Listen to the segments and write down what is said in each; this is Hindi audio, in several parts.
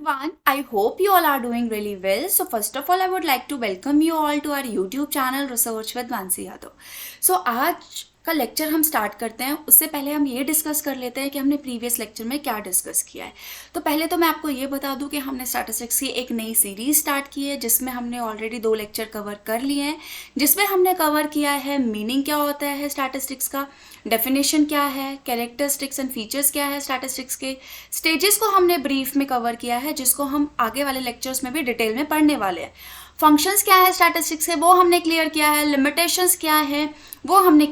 Everyone, I hope you all are doing really well. So first of all, I would like to welcome you all to our YouTube channel Research with Mansi Yadav. So आज का लेक्चर हम स्टार्ट करते हैं, उससे पहले हम ये डिस्कस कर लेते हैं कि हमने प्रीवियस लेक्चर में क्या डिस्कस किया है। तो पहले तो मैं आपको ये बता दूं कि हमने स्टैटिस्टिक्स की एक नई सीरीज स्टार्ट की है जिसमें हमने ऑलरेडी 2 लेक्चर कवर कर लिए हैं, जिसमें हमने कवर किया है मीनिंग क्या होता है स्टैटिस्टिक्स का, डेफिनेशन क्या है, कैरेक्टरिस्टिक्स एंड फीचर्स क्या है स्टैटिस्टिक्स के, स्टेजेस को हमने ब्रीफ में कवर किया है जिसको हम आगे वाले लेक्चर्स में भी डिटेल में पढ़ने वाले हैं। फंक्शंस क्या है स्टैटिस्टिक्स के वो हमने क्लियर किया है, लिमिटेशंस क्या है वो हमने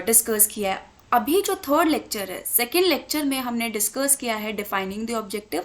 डिस्कस किया है। अभी जो थर्ड लेक्चर है, सेकेंड लेक्चर में हमने डिस्कस किया है डिफाइनिंग द ऑब्जेक्टिव।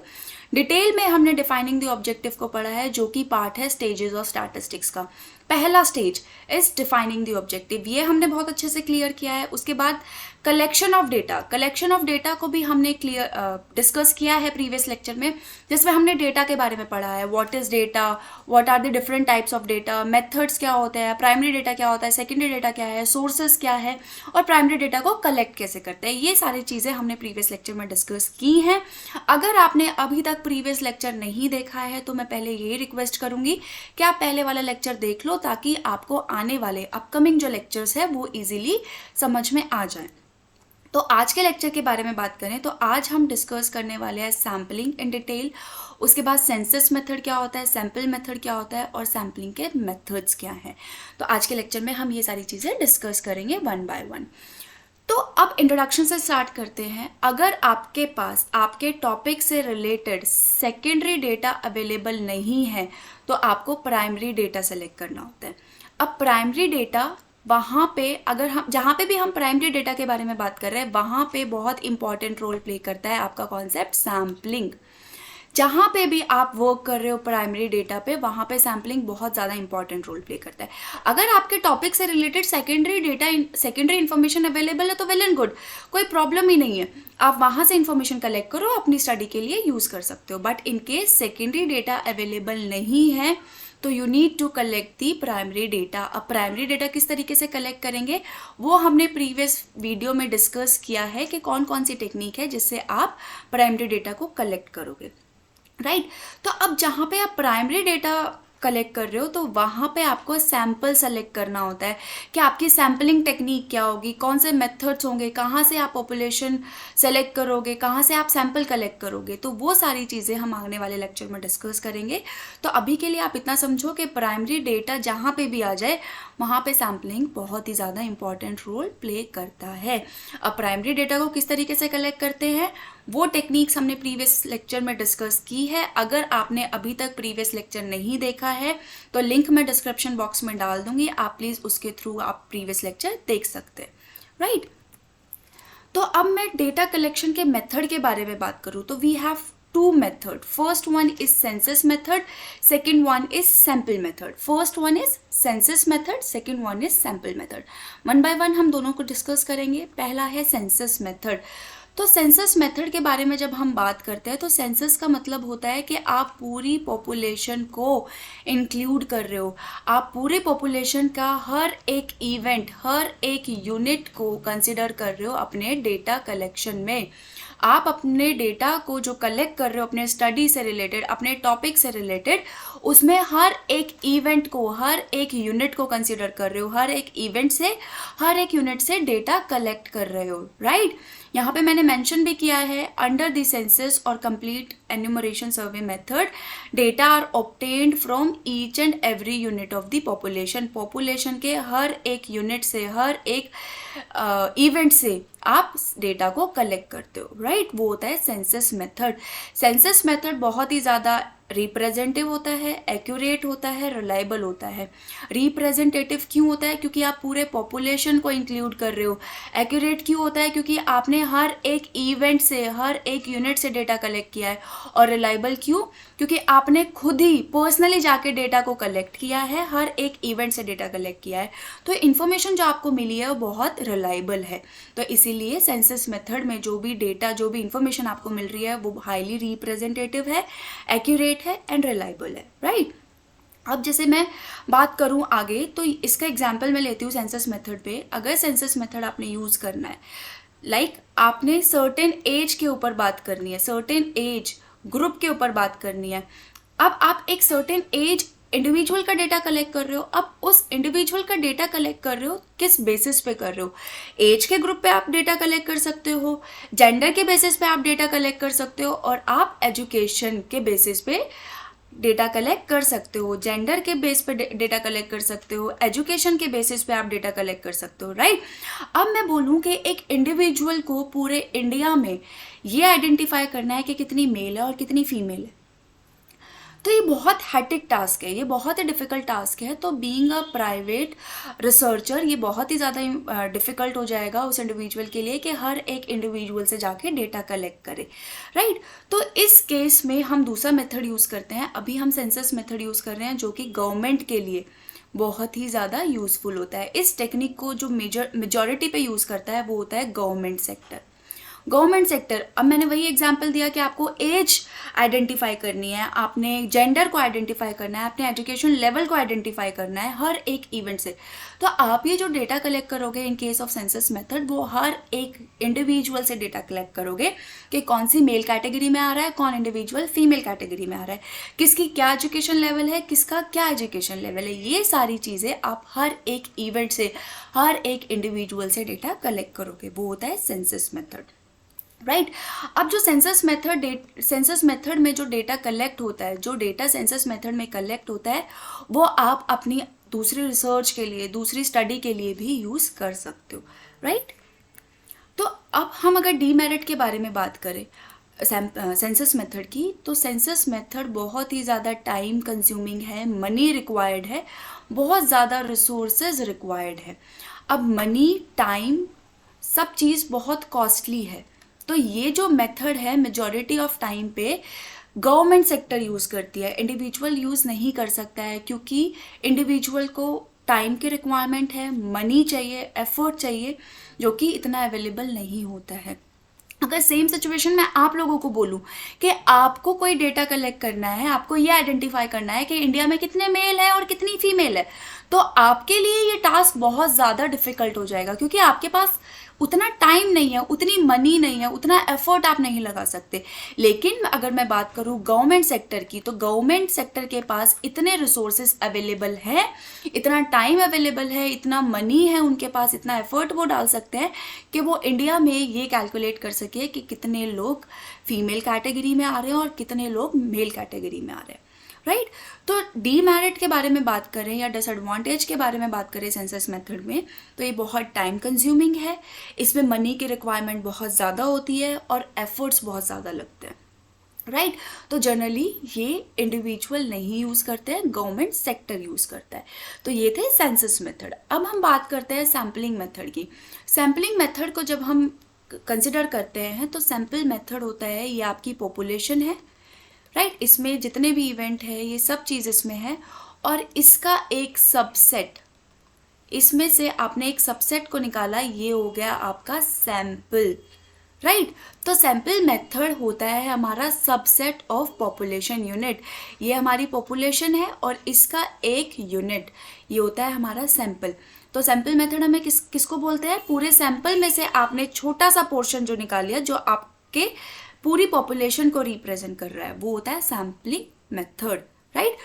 डिटेल में हमने डिफाइनिंग द ऑब्जेक्टिव को पढ़ा है जो कि पार्ट है स्टेजेस ऑफ स्टैटिस्टिक्स का। पहला stage is defining the objective, ये हमने बहुत अच्छे से क्लियर किया है। उसके बाद कलेक्शन ऑफ डेटा को भी हमने क्लियर डिस्कस किया है प्रीवियस लेक्चर में, जिसमें हमने डेटा के बारे में पढ़ा है, what is data, what are the different types of data, methods क्या होते हैं, प्राइमरी डेटा क्या होता है, सेकेंडरी डेटा क्या है, सोर्सेज क्या है और प्राइमरी डेटा को कलेक्ट कैसे करते हैं। ये सारी चीज़ें हमने प्रीवियस लेक्चर में डिस्कस की हैं। अगर आपने अभी तक प्रीवियस लेक्चर नहीं देखा है तो मैं पहले ये रिक्वेस्ट करूंगी कि आप पहले वाला लेक्चर देख लो ताकि आपको आने वाले अपकमिंग जो लेक्चर्स है वो इजीली समझ में आ जाए। तो आज के लेक्चर के बारे में बात करें तो आज हम डिस्कस करने वाले हैं सैम्पलिंग इन डिटेल, उसके बाद सेंसस मेथड क्या होता है, सैम्पल मेथड क्या होता है और सैम्पलिंग के मेथड्स क्या हैं। तो आज के लेक्चर में हम ये सारी चीज़ें डिस्कस करेंगे वन बाय वन। तो अब इंट्रोडक्शन से स्टार्ट करते हैं। अगर आपके पास आपके टॉपिक से रिलेटेड सेकेंडरी डेटा अवेलेबल नहीं है तो आपको प्राइमरी डेटा सेलेक्ट करना होता है। अब प्राइमरी डेटा वहाँ पे अगर हम जहाँ पे भी हम प्राइमरी डेटा के बारे में बात कर रहे हैं वहाँ पे बहुत इंपॉर्टेंट रोल प्ले करता है आपका कॉन्सेप्ट सैम्पलिंग। जहाँ पे भी आप वर्क कर रहे हो प्राइमरी डेटा पे वहाँ पे सैम्पलिंग बहुत ज़्यादा इंपॉर्टेंट रोल प्ले करता है। अगर आपके टॉपिक से रिलेटेड सेकेंडरी इन्फॉर्मेशन अवेलेबल है तो वेल एंड गुड, कोई प्रॉब्लम ही नहीं है, आप वहाँ से इन्फॉर्मेशन कलेक्ट करो, अपनी स्टडी के लिए यूज़ कर सकते हो। But in case secondary data available नहीं है तो you need to collect the primary data. अब प्राइमरी डेटा किस तरीके से कलेक्ट करेंगे वो हमने प्रीवियस वीडियो में डिस्कस किया है कि कौन कौन सी टेक्निक है जिससे आप प्राइमरी डेटा को कलेक्ट करोगे, राइट। तो अब जहाँ पे आप प्राइमरी डेटा कलेक्ट कर रहे हो तो वहाँ पे आपको सैम्पल सेलेक्ट करना होता है कि आपकी सैम्पलिंग टेक्निक क्या होगी, कौन से मेथड्स होंगे, कहाँ से आप पॉपुलेशन सेलेक्ट करोगे, कहाँ से आप सैम्पल कलेक्ट करोगे। तो वो सारी चीज़ें हम आने वाले लेक्चर में डिस्कस करेंगे। तो अभी के लिए आप इतना समझो कि प्राइमरी डेटा जहाँ पे भी आ जाए वहाँ पे सैम्पलिंग बहुत ही ज़्यादा इंपॉर्टेंट रोल प्ले करता है। अब प्राइमरी डेटा को किस तरीके से कलेक्ट करते हैं वो टेक्निक्स हमने प्रीवियस लेक्चर में डिस्कस की है। अगर आपने अभी तक प्रीवियस लेक्चर नहीं देखा है तो लिंक मैं डिस्क्रिप्शन बॉक्स में डाल दूंगी, आप प्लीज़ उसके थ्रू आप प्रीवियस लेक्चर देख सकते हैं, राइट। तो अब मैं डेटा कलेक्शन के मेथड के बारे में बात करूँ तो we have 2 method. First one is census method, second one is sample method. First one is census method, second one is sample method. One by one हम दोनों को डिस्कस करेंगे। पहला है सेंसस मेथड। तो सेंसस मेथड के बारे में जब हम बात करते हैं तो सेंसस का मतलब होता है कि आप पूरी पॉपुलेशन को इंक्लूड कर रहे हो, आप पूरे पॉपुलेशन का हर एक इवेंट, हर एक यूनिट को कंसिडर कर रहे हो अपने डेटा कलेक्शन में। आप अपने डेटा को जो कलेक्ट कर रहे हो अपने स्टडी से रिलेटेड, अपने टॉपिक से रिलेटेड, उसमें हर एक इवेंट को, हर एक यूनिट को कंसिडर कर रहे हो, हर एक इवेंट से, हर एक यूनिट से डेटा कलेक्ट कर रहे हो, राइट। यहाँ पे मैंने मेंशन भी किया है अंडर द सेंसस और complete enumeration survey method data are obtained from each and every unit of the population. Population के हर एक यूनिट से, हर एक इवेंट से आप डेटा को कलेक्ट करते हो, राइट। वो होता है सेंसस मेथड। सेंसस मेथड बहुत ही ज़्यादा रिप्रेजेंटेटिव होता है, एक्यूरेट होता है, रिलायबल होता है। रिप्रेजेंटेटिव क्यों होता है? क्योंकि आप पूरे पॉपुलेशन को इंक्लूड कर रहे हो। एक्यूरेट क्यों होता है? क्योंकि आपने हर एक इवेंट से, हर एक यूनिट से डेटा कलेक्ट किया है। और रिलायबल क्यों? क्योंकि आपने खुद ही पर्सनली जाके डेटा को कलेक्ट किया है, हर एक इवेंट से डेटा कलेक्ट किया है। तो इन्फॉर्मेशन जो आपको मिली है वो बहुत रिलायबल है। तो इसीलिए सेंसस मेथड में जो भी डेटा, जो भी इंफॉर्मेशन आपको मिल रही है वो हाईली रिप्रेजेंटेटिव है, एक्यूरेट है एंड रिलायबल है, राइट। अब जैसे मैं बात करूं आगे तो इसका एग्जांपल मैं लेती हूँ सेंसस मेथड पे। अगर सेंसस मेथड आपने यूज़ करना है, लाइक आपने सर्टेन एज के ऊपर बात करनी है, सर्टेन एज ग्रुप के ऊपर बात करनी है। अब आप एक सर्टेन एज इंडिविजुअल का डेटा कलेक्ट कर रहे हो, अब उस इंडिविजुअल का डेटा कलेक्ट कर रहे हो किस बेसिस पे कर रहे हो? एज के ग्रुप पे आप डेटा कलेक्ट कर सकते हो, जेंडर के बेसिस पे आप डेटा कलेक्ट कर सकते हो, और आप एजुकेशन के बेसिस पे डेटा कलेक्ट कर सकते हो, जेंडर के बेस पे डेटा कलेक्ट कर सकते हो, एजुकेशन के बेसिस पे आप डेटा कलेक्ट कर सकते हो, राइट। अब मैं बोलूँ कि एक इंडिविजुअल को पूरे इंडिया में ये आइडेंटिफाई करना है कि कितनी मेल है और कितनी फीमेल है, तो ये बहुत हैटिक टास्क है, ये बहुत ही डिफ़िकल्ट टास्क है। तो बीइंग अ प्राइवेट रिसर्चर ये बहुत ही ज़्यादा डिफ़िकल्ट हो जाएगा उस इंडिविजुअल के लिए कि हर एक इंडिविजुअल से जाके डेटा कलेक्ट करे, राइट। तो इस केस में हम दूसरा मेथड यूज़ करते हैं, अभी हम सेंसस मेथड यूज़ कर रहे हैं जो कि गवर्नमेंट के लिए बहुत ही ज़्यादा यूज़फुल होता है। इस टेक्निक को जो मेजॉरिटी पे यूज़ करता है वो होता है गवर्नमेंट सेक्टर। गवर्नमेंट सेक्टर, अब मैंने वही एग्जांपल दिया कि आपको एज आइडेंटिफाई करनी है, आपने जेंडर को आइडेंटिफाई करना है, आपने एजुकेशन लेवल को आइडेंटिफाई करना है हर एक इवेंट से। तो आप ये जो डेटा कलेक्ट करोगे in case of census method, वो हर एक इंडिविजुअल से डेटा कलेक्ट करोगे कि कौन सी मेल कैटेगरी में आ रहा है, कौन इंडिविजुअल फीमेल कैटेगरी में आ रहा है, किसकी क्या एजुकेशन लेवल है, किसका क्या एजुकेशन लेवल है। ये सारी चीज़ें आप हर एक इवेंट से, हर एक इंडिविजुअल से डेटा कलेक्ट करोगे, वो होता है सेंसस मेथड, राइट। अब जो सेंसस मेथड में जो डेटा कलेक्ट होता है, जो डेटा सेंसस मेथड में कलेक्ट होता है, वो आप अपनी दूसरी रिसर्च के लिए, दूसरी स्टडी के लिए भी यूज़ कर सकते हो, राइट। तो अब हम अगर डीमेरिट के बारे में बात करें सेंसस मेथड की, तो सेंसस मेथड बहुत ही ज़्यादा टाइम कंज्यूमिंग है, मनी रिक्वायर्ड है, बहुत ज़्यादा रिसोर्सेज रिक्वायर्ड है। अब मनी, टाइम, सब चीज़ बहुत कॉस्टली है। तो ये जो मेथड है मेजॉरिटी ऑफ टाइम पे गवर्नमेंट सेक्टर यूज़ करती है, इंडिविजुअल यूज़ नहीं कर सकता है, क्योंकि इंडिविजुअल को टाइम की रिक्वायरमेंट है, मनी चाहिए, एफर्ट चाहिए, जो कि इतना अवेलेबल नहीं होता है। अगर सेम सिचुएशन में आप लोगों को बोलूं कि आपको कोई डेटा कलेक्ट करना है, आपको ये आइडेंटिफाई करना है कि इंडिया में कितने मेल है और कितनी फीमेल है, तो आपके लिए ये टास्क बहुत ज़्यादा डिफिकल्ट हो जाएगा, क्योंकि आपके पास उतना टाइम नहीं है, उतनी मनी नहीं है, उतना एफर्ट आप नहीं लगा सकते। लेकिन अगर मैं बात करूं गवर्नमेंट सेक्टर की, तो गवर्नमेंट सेक्टर के पास इतने रिसोर्सेज अवेलेबल है, इतना टाइम अवेलेबल है, इतना मनी है उनके पास, इतना एफर्ट वो डाल सकते हैं कि वो इंडिया में ये कैलकुलेट कर सके कि कितने लोग फीमेल कैटेगरी में आ रहे हैं और कितने लोग मेल कैटेगरी में आ रहे हैं, राइट। तो डीमेरिट के बारे में बात करें या डिसएडवांटेज के बारे में बात करें सेंसस मेथड में, तो ये बहुत टाइम कंज्यूमिंग है, इसमें मनी की रिक्वायरमेंट बहुत ज़्यादा होती है और एफर्ट्स बहुत ज़्यादा लगते हैं, राइट। तो जनरली ये इंडिविजुअल नहीं यूज़ करते हैं, गवर्नमेंट सेक्टर यूज़ करता है। तो ये थे सेंसस मेथड। अब हम बात करते हैं सैम्पलिंग मेथड की। सैम्पलिंग मेथड को जब हम कंसिडर करते हैं तो सैम्पल मेथड होता है, ये आपकी पॉपुलेशन है, राइट। इसमें जितने भी इवेंट है ये सब चीज़ इसमें है, और इसका एक सबसेट, इसमें से आपने एक सबसेट को निकाला, ये हो गया आपका सैंपल, राइट। तो सैंपल मेथड होता है हमारा सबसेट ऑफ पॉपुलेशन यूनिट। ये हमारी पॉपुलेशन है और इसका एक यूनिट ये होता है हमारा सैंपल। तो सैंपल मेथड हमें किसको बोलते हैं? पूरे सैंपल में से आपने छोटा सा पोर्शन जो निकाल लिया, जो आपके पूरी पॉपुलेशन को रिप्रेजेंट कर रहा है, वो होता है सैम्पलिंग मेथड, राइट।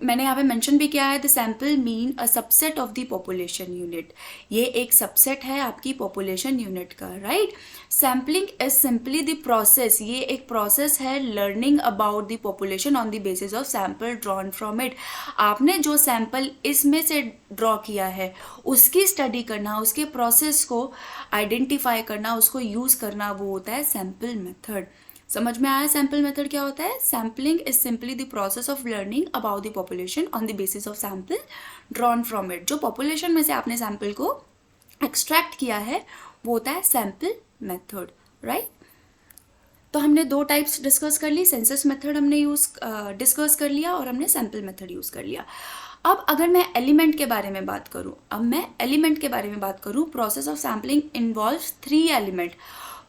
मैंने यहाँ पे मेंशन भी किया है, the sample mean a subset of the population unit. ये एक सबसेट है आपकी पॉपुलेशन यूनिट का, right. Sampling is simply the process, ये एक प्रोसेस है learning about the population on the basis of sample drawn from it. आपने जो सैंपल इसमें से ड्रॉ किया है उसकी स्टडी करना, उसके प्रोसेस को आइडेंटिफाई करना, उसको यूज़ करना, वो होता है सैंपल मेथड। समझ में आया सैंपल मेथड क्या होता है? Sampling is simply the process of learning about the population on the basis of sample drawn from it. जो पॉपुलेशन में से आपने सैंपल को एक्सट्रैक्ट किया है वो होता है सैंपल मेथड, राइट। तो हमने दो टाइप्स डिस्कस कर ली, सेंसस मेथड हमने डिस्कस कर लिया और हमने सैंपल मेथड यूज़ कर लिया। अब अगर मैं एलिमेंट के बारे में बात करूँ, process of sampling involves 3 element.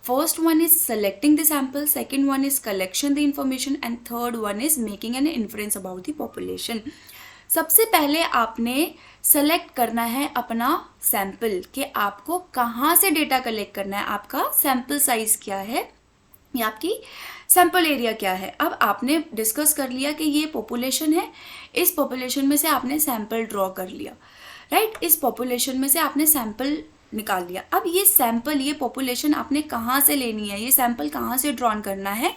First one is selecting the sample, second one is collection the information and third one is making an inference about the population. सबसे पहले आपने सेलेक्ट करना है अपना सैंपल कि आपको कहाँ से डेटा कलेक्ट करना है, आपका सैंपल साइज क्या है, ये आपकी सैम्पल एरिया क्या है। अब आपने डिस्कस कर लिया कि ये पॉपुलेशन है, इस पॉपुलेशन में से आपने सैम्पल ड्रॉ कर लिया, राइट। इस पॉपुलेशन में से आपने सैम्पल निकाल लिया। अब ये सैम्पल, ये पॉपुलेशन आपने कहाँ से लेनी है, ये सैम्पल कहाँ से ड्रॉन करना है,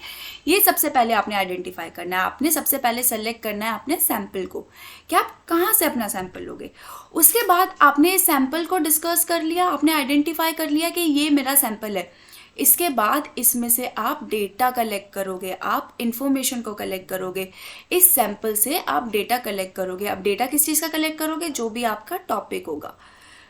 ये सबसे पहले आपने आइडेंटिफाई करना है। आपने सबसे पहले सेलेक्ट करना है अपने सैम्पल को कि आप कहाँ से अपना सैम्पल लोगे। उसके बाद आपने इस सैम्पल को डिस्कस कर लिया, आपने आइडेंटिफाई कर लिया कि ये मेरा सैम्पल है। इसके बाद इसमें से आप डेटा कलेक्ट करोगे, आप इंफॉर्मेशन को कलेक्ट करोगे। इस सैम्पल से आप डेटा कलेक्ट करोगे। अब डेटा किस चीज़ का कलेक्ट करोगे, जो भी आपका टॉपिक होगा,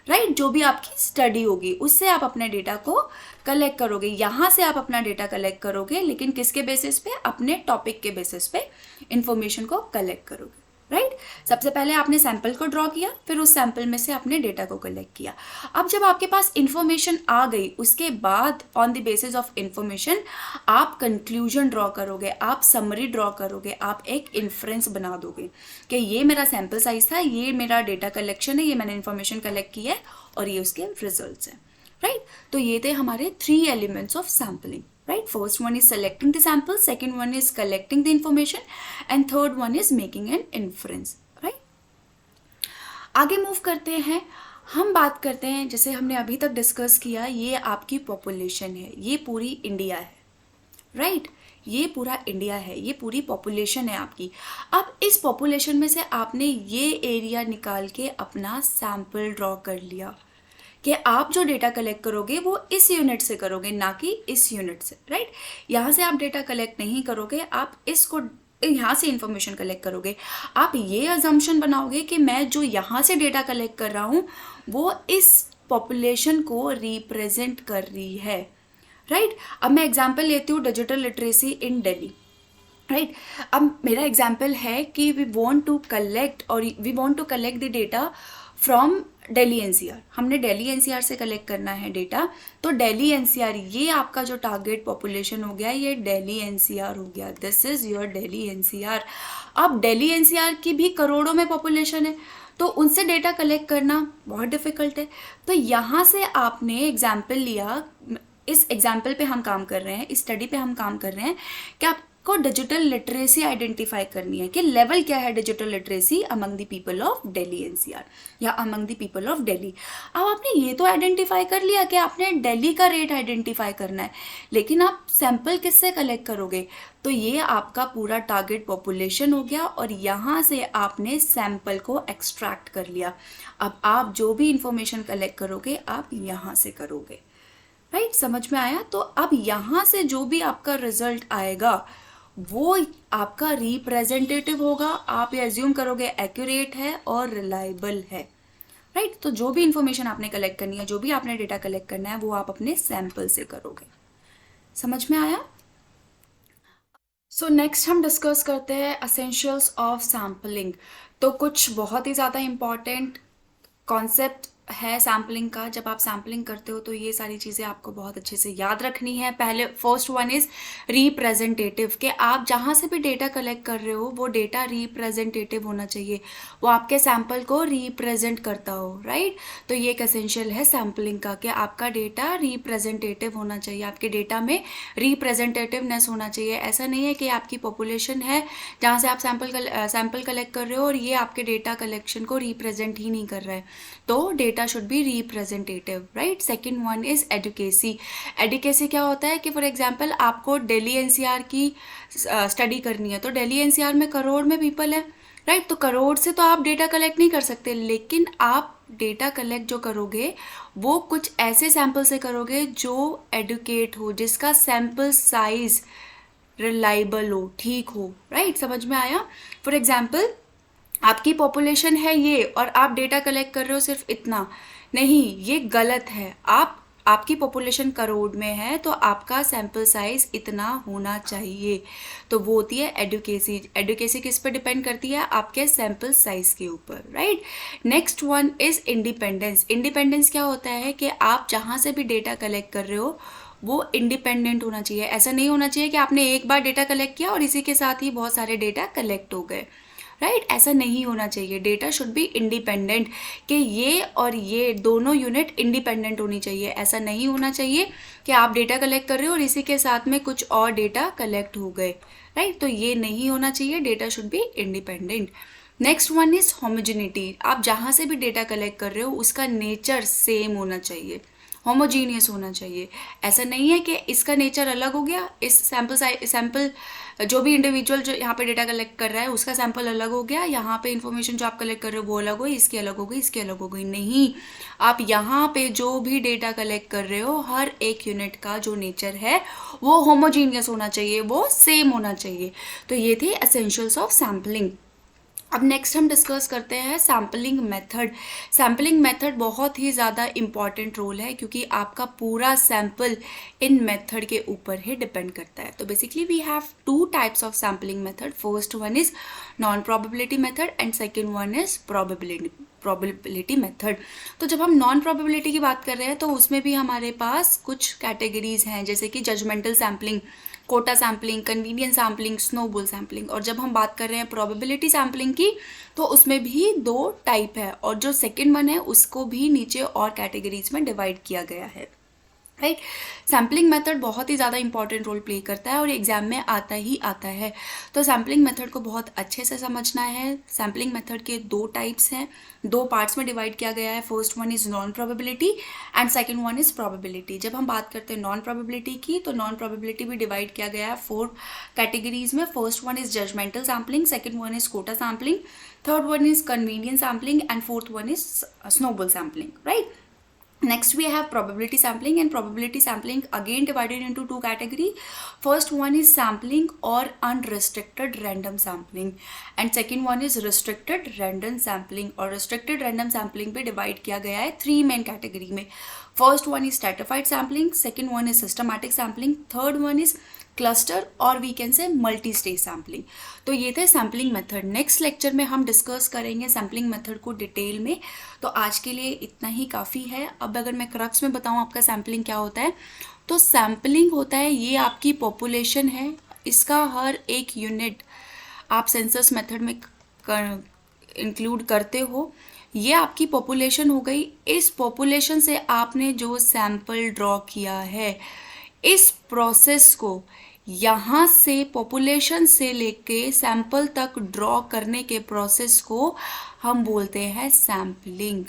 राइट, जो भी आपकी स्टडी होगी उससे आप अपने डेटा को कलेक्ट करोगे। यहाँ से आप अपना डेटा कलेक्ट करोगे, लेकिन किसके बेसिस पे, अपने टॉपिक के बेसिस पे इंफॉर्मेशन को कलेक्ट करोगे, राइट। सबसे पहले आपने सैंपल को ड्रॉ किया, फिर उस सैंपल में से आपने डेटा को कलेक्ट किया। अब जब आपके पास इंफॉर्मेशन आ गई, उसके बाद on the basis of information आप कंक्लूजन ड्रॉ करोगे, आप समरी ड्रॉ करोगे, आप एक इन्फ्रेंस बना दोगे कि ये मेरा सैंपल साइज था, ये मेरा डेटा कलेक्शन है, ये मैंने इन्फॉर्मेशन कलेक्ट की है और ये उसके रिजल्ट्स हैं, राइट। तो ये थे हमारे 3 elements of sampling, right? First one is selecting the sample, second one is collecting the information, and third one is making an inference, right? आगे मूव करते हैं, हम बात करते हैं, जैसे हमने अभी तक डिस्कस किया, ये आपकी पॉपुलेशन है, ये पूरी इंडिया है, राइट, ये पूरा इंडिया है, ये पूरी पॉपुलेशन है आपकी। अब इस पॉपुलेशन में से आपने ये एरिया निकाल के अपना सैम्पल ड्रॉ कर लिया कि आप जो डेटा कलेक्ट करोगे वो इस यूनिट से करोगे, ना कि इस यूनिट से, राइट। यहाँ से आप डेटा कलेक्ट नहीं करोगे, आप इसको यहाँ से इंफॉर्मेशन कलेक्ट करोगे। आप ये अजम्पशन बनाओगे कि मैं जो यहाँ से डेटा कलेक्ट कर रहा हूँ वो इस पॉपुलेशन को रिप्रेजेंट कर रही है, राइट। अब मैं एग्जाम्पल लेती हूँ digital literacy in Delhi, right. अब मेरा एग्जाम्पल है कि we want to collect the data from Delhi NCR. हमने दिल्ली एनसीआर से कलेक्ट करना है डेटा, तो दिल्ली एनसीआर ये आपका जो टारगेट पॉपुलेशन हो गया, ये दिल्ली एनसीआर हो गया, this is your Delhi NCR. अब दिल्ली एनसीआर की भी करोड़ों में पॉपुलेशन है, तो उनसे डेटा कलेक्ट करना बहुत डिफिकल्ट है। तो यहाँ से आपने एग्जाम्पल लिया, इस एग्जाम्पल पे हम काम कर रहे हैं, इस स्टडी पे हम काम कर रहे हैं कि आपको डिजिटल लिटरेसी आइडेंटिफाई करनी है कि लेवल क्या है digital literacy among the people of Delhi NCR या among the people of Delhi. अब आपने ये तो आइडेंटिफाई कर लिया कि आपने दिल्ली का रेट आइडेंटिफाई करना है, लेकिन आप सैंपल किससे कलेक्ट करोगे, तो ये आपका पूरा टारगेट पॉपुलेशन हो गया और यहाँ से आपने सैंपल को एक्सट्रैक्ट कर लिया। अब आप जो भी इंफॉर्मेशन कलेक्ट करोगे आप यहाँ से करोगे, राइट, समझ में आया। तो अब यहाँ से जो भी आपका रिजल्ट आएगा वो आपका रिप्रेजेंटेटिव होगा, आप ये एज्यूम करोगे एक्यूरेट है और रिलायबल है, राइट। तो जो भी इंफॉर्मेशन आपने कलेक्ट करनी है, जो भी आपने डेटा कलेक्ट करना है, वो आप अपने सैंपल से करोगे। समझ में आया। सो नेक्स्ट हम डिस्कस करते हैं एसेंशियल्स ऑफ सैम्पलिंग। तो कुछ बहुत ही ज़्यादा इम्पॉर्टेंट कॉन्सेप्ट है सैम्पलिंग का। जब आप सैम्पलिंग करते हो तो ये सारी चीज़ें आपको बहुत अच्छे से याद रखनी है। पहले फर्स्ट वन इज़ रिप्रेजेंटेटिव, कि आप जहाँ से भी डेटा कलेक्ट कर रहे हो वो डेटा रिप्रेजेंटेटिव होना चाहिए, वो आपके सैम्पल को रिप्रेजेंट करता हो, राइट। तो ये एक एसेंशियल है सैम्पलिंग का कि आपका डेटा रिप्रेजेंटेटिव होना चाहिए, आपके डेटा में रिप्रेजेंटेटिवनेस होना चाहिए। ऐसा नहीं है कि आपकी पॉपुलेशन है जहाँ से आप सैम्पल कलेक्ट कर रहे हो और ये आपके डेटा कलेक्शन को रिप्रेजेंट ही नहीं कर रहा है, तो data should be representative, right? Second one is advocacy. Advocacy क्या होता है कि फॉर एग्जाम्पल आपको दिल्ली एनसीआर की स्टडी करनी है, तो दिल्ली एनसीआर में करोड़ में पीपल है, राइट। तो करोड़ से तो आप डेटा कलेक्ट नहीं कर सकते, लेकिन आप डेटा कलेक्ट जो करोगे वो कुछ ऐसे सैंपल से करोगे जो एडुकेट हो, जिसका सैंपल साइज रिलायबल हो, ठीक हो, राइट। समझ में आया। फॉर एग्जाम्पल आपकी पॉपुलेशन है ये और आप डेटा कलेक्ट कर रहे हो सिर्फ इतना, नहीं, ये गलत है। आपकी पॉपुलेशन करोड़ में है तो आपका सैंपल साइज इतना होना चाहिए, तो वो होती है एडुकेसी। एडुकेसी किस पे डिपेंड करती है, आपके सैंपल साइज के ऊपर, right. Next one is independence. Independence क्या होता है कि आप जहाँ से भी डेटा कलेक्ट कर रहे हो वो इंडिपेंडेंट होना चाहिए। ऐसा नहीं होना चाहिए कि आपने एक बार डेटा कलेक्ट किया और इसी के साथ ही बहुत सारे डेटा कलेक्ट हो गए, राइट, ऐसा नहीं होना चाहिए। डेटा शुड बी इंडिपेंडेंट, कि ये और ये दोनों यूनिट इंडिपेंडेंट होनी चाहिए। ऐसा नहीं होना चाहिए कि आप डेटा कलेक्ट कर रहे हो और इसी के साथ में कुछ और डेटा कलेक्ट हो गए, राइट। तो ये नहीं होना चाहिए, data should be independent. Next one is homogeneity. आप जहाँ से भी डेटा कलेक्ट कर रहे हो उसका नेचर सेम होना चाहिए, होमोजीनियस होना चाहिए। ऐसा नहीं है कि इसका नेचर अलग हो गया, इस सैम्पल जो भी इंडिविजुअल जो यहाँ पे डेटा कलेक्ट कर रहा है उसका सैंपल अलग हो गया, यहाँ पे इन्फॉर्मेशन जो आप कलेक्ट कर रहे हो वो अलग हुई, इसकी अलग हो गई, इसकी अलग हो गई। नहीं, आप यहाँ पे जो भी डेटा कलेक्ट कर रहे हो हर एक यूनिट का जो नेचर है वो होमोजीनियस होना चाहिए, वो सेम होना चाहिए। तो ये थे एसेंशियल्स ऑफ सैम्पलिंग। अब नेक्स्ट हम डिस्कस करते हैं सैम्पलिंग मेथड। सैम्पलिंग मेथड बहुत ही ज़्यादा इम्पॉर्टेंट रोल है क्योंकि आपका पूरा सैम्पल इन मेथड के ऊपर ही डिपेंड करता है। तो basically we have two types of sampling method. First one is non probability method and second one is probability method. तो जब हम नॉन प्रोबेबिलिटी की बात कर रहे हैं तो उसमें भी हमारे पास कुछ कैटेगरीज हैं, जैसे कि judgmental sampling, quota sampling, convenience sampling, snowball sampling. और जब हम बात कर रहे हैं प्रोबेबिलिटी सैम्पलिंग की तो उसमें भी दो टाइप है और जो सेकेंड वन है उसको भी नीचे और कैटेगरीज में डिवाइड किया गया है, राइट। सैम्पलिंग मेथड बहुत ही ज़्यादा इंपॉर्टेंट रोल प्ले करता है और एग्जाम में आता ही आता है। तो सैम्पलिंग मेथड को बहुत अच्छे से समझना है। सैम्पलिंग मेथड के दो टाइप्स हैं, दो पार्ट्स में डिवाइड किया गया है। First one is non probability and second one is probability. जब हम बात करते हैं नॉन प्रोबेबिलिटी की तो नॉन प्रोबेबिलिटी भी डिवाइड किया गया है 4 कैटेगरीज में। First one is judgmental sampling, second one is quota sampling, third one is convenience sampling and fourth one is snowball sampling, right. Next we have probability sampling, and probability sampling again divided into two categories. First one is sampling or unrestricted random sampling and second one is restricted random sampling। और restricted random sampling पे divide किया गया है 3 main category में। First one is stratified sampling, second one is systematic sampling, third one is cluster और we can say multi stage sampling. तो ये थे सैम्पलिंग मेथड। नेक्स्ट लेक्चर में हम डिस्कस करेंगे सैम्पलिंग मेथड को डिटेल में। तो आज के लिए इतना ही काफ़ी है। अब अगर मैं क्रक्स में बताऊँ आपका सैम्पलिंग क्या होता है, तो सैम्पलिंग होता है ये आपकी पॉपुलेशन है, इसका हर एक यूनिट आप सेंसस मेथड में इंक्लूड करते हो। ये आपकी पॉपुलेशन हो गई। इस पॉपुलेशन से आपने जो सैम्पल ड्रॉ किया है, इस प्रोसेस को यहाँ से पॉपुलेशन से लेके सैंपल तक ड्रॉ करने के प्रोसेस को हम बोलते हैं सैम्पलिंग।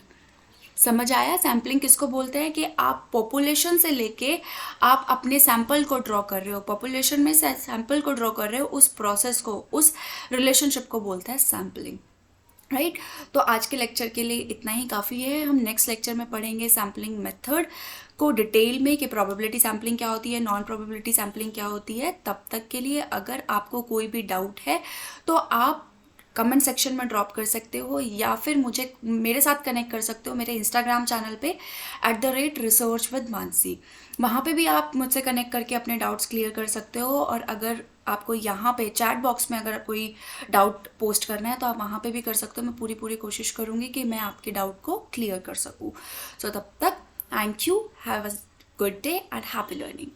समझ आया? सैम्पलिंग किसको बोलते हैं कि आप पॉपुलेशन से लेके आप अपने सैंपल को ड्रॉ कर रहे हो, पॉपुलेशन में से सैंपल को ड्रॉ कर रहे हो, उस प्रोसेस को, उस रिलेशनशिप को बोलते हैं सैम्पलिंग, राइट। तो आज के लेक्चर के लिए इतना ही काफ़ी है। हम नेक्स्ट लेक्चर में पढ़ेंगे सैम्पलिंग मेथड को डिटेल में कि प्रोबेबिलिटी सैम्पलिंग क्या होती है, नॉन प्रोबेबिलिटी सैम्पलिंग क्या होती है। तब तक के लिए अगर आपको कोई भी डाउट है तो आप कमेंट सेक्शन में ड्रॉप कर सकते हो या फिर मेरे साथ कनेक्ट कर सकते हो मेरे इंस्टाग्राम चैनल पे @research_with_Mansi। वहाँ पे भी आप मुझसे कनेक्ट करके अपने डाउट्स क्लियर कर सकते हो। और अगर आपको यहाँ पे चैट बॉक्स में अगर कोई डाउट पोस्ट करना है तो आप वहाँ पे भी कर सकते हो। मैं पूरी कोशिश करूँगी कि मैं आपके डाउट को क्लियर कर सकूँ। सो तब तक thank you, have a good day and happy learning.